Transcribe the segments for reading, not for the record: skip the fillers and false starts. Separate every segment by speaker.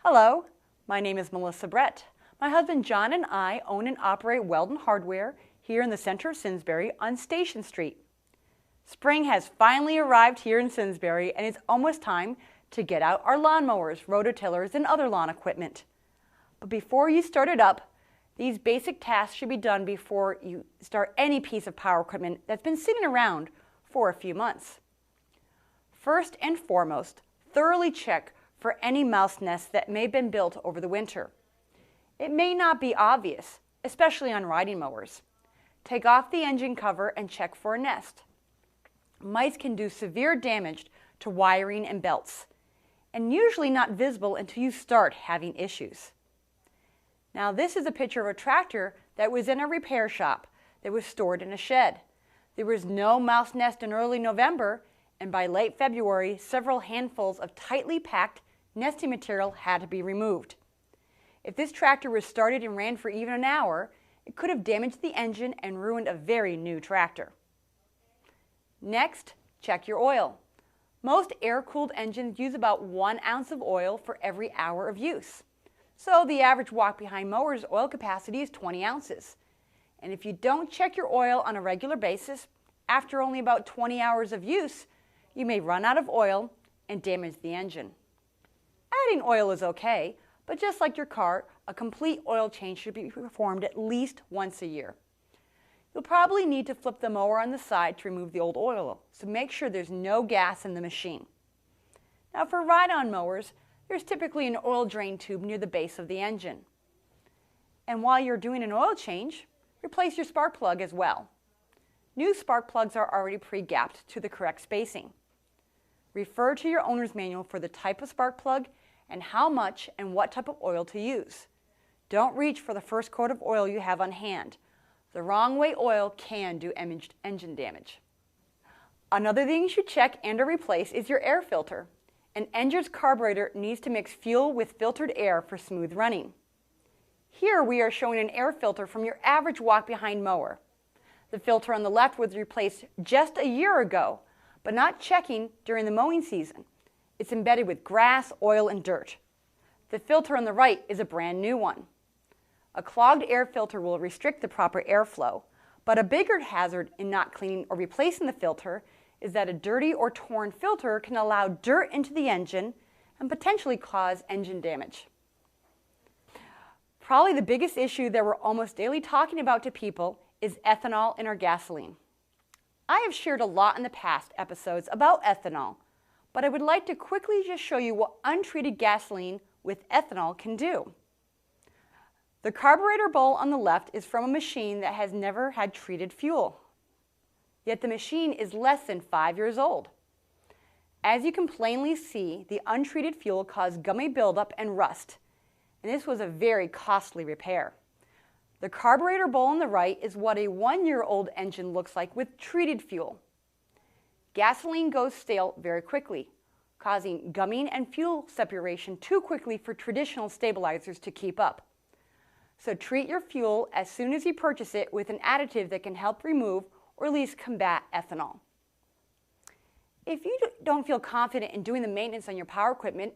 Speaker 1: Hello, my name is Melissa Brett. My husband John and I own and operate Welden Hardware here in the center of Simsbury on Station Street. Spring has finally arrived here in Simsbury, and it's almost time to get out our lawnmowers, rototillers, and other lawn equipment. But before you start it up, these basic tasks should be done before you start any piece of power equipment that's been sitting around for a few months. First and foremost, thoroughly check for any mouse nests that may have been built over the winter. It may not be obvious, especially on riding mowers. Take off the engine cover and check for a nest. Mice can do severe damage to wiring and belts, and usually not visible until you start having issues. Now this is a picture of a tractor that was in a repair shop that was stored in a shed. There was no mouse nest in early November, and by late February, several handfuls of tightly packed nesting material had to be removed. If this tractor was started and ran for even an hour, it could have damaged the engine and ruined a very new tractor. Next, check your oil. Most air-cooled engines use about 1 ounce of oil for every hour of use. So the average walk-behind mower's oil capacity is 20 ounces. And if you don't check your oil on a regular basis, after only about 20 hours of use, you may run out of oil and damage the engine. Adding oil is okay, but just like your car, a complete oil change should be performed at least once a year. You'll probably need to flip the mower on the side to remove the old oil, so make sure there's no gas in the machine. Now for ride-on mowers, there's typically an oil drain tube near the base of the engine. And while you're doing an oil change, replace your spark plug as well. New spark plugs are already pre-gapped to the correct spacing. Refer to your owner's manual for the type of spark plug and how much and what type of oil to use. Don't reach for the first quart of oil you have on hand. The wrong way oil can do engine damage. Another thing you should check and or replace is your air filter. An engine's carburetor needs to mix fuel with filtered air for smooth running. Here we are showing an air filter from your average walk-behind mower. The filter on the left was replaced just a year ago, but not checking during the mowing season. It's embedded with grass, oil, and dirt. The filter on the right is a brand new one. A clogged air filter will restrict the proper airflow, but a bigger hazard in not cleaning or replacing the filter is that a dirty or torn filter can allow dirt into the engine and potentially cause engine damage. Probably the biggest issue that we're almost daily talking about to people is ethanol in our gasoline. I have shared a lot in the past episodes about ethanol, but I would like to quickly just show you what untreated gasoline with ethanol can do. The carburetor bowl on the left is from a machine that has never had treated fuel. Yet the machine is less than 5 years old. As you can plainly see, the untreated fuel caused gummy buildup and rust, and this was a very costly repair. The carburetor bowl on the right is what a 1-year-old engine looks like with treated fuel. Gasoline goes stale very quickly, causing gumming and fuel separation too quickly for traditional stabilizers to keep up. So treat your fuel as soon as you purchase it with an additive that can help remove or at least combat ethanol. If you don't feel confident in doing the maintenance on your power equipment,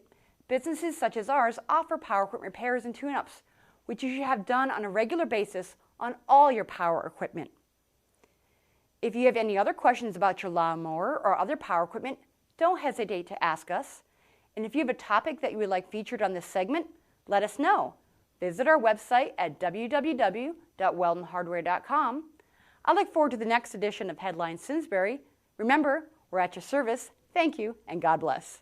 Speaker 1: businesses such as ours offer power equipment repairs and tune-ups, which you should have done on a regular basis on all your power equipment. If you have any other questions about your lawnmower or other power equipment, don't hesitate to ask us. And if you have a topic that you would like featured on this segment, let us know. Visit our website at www.weldenhardware.com. I look forward to the next edition of Headline Simsbury. Remember, we're at your service. Thank you, and God bless.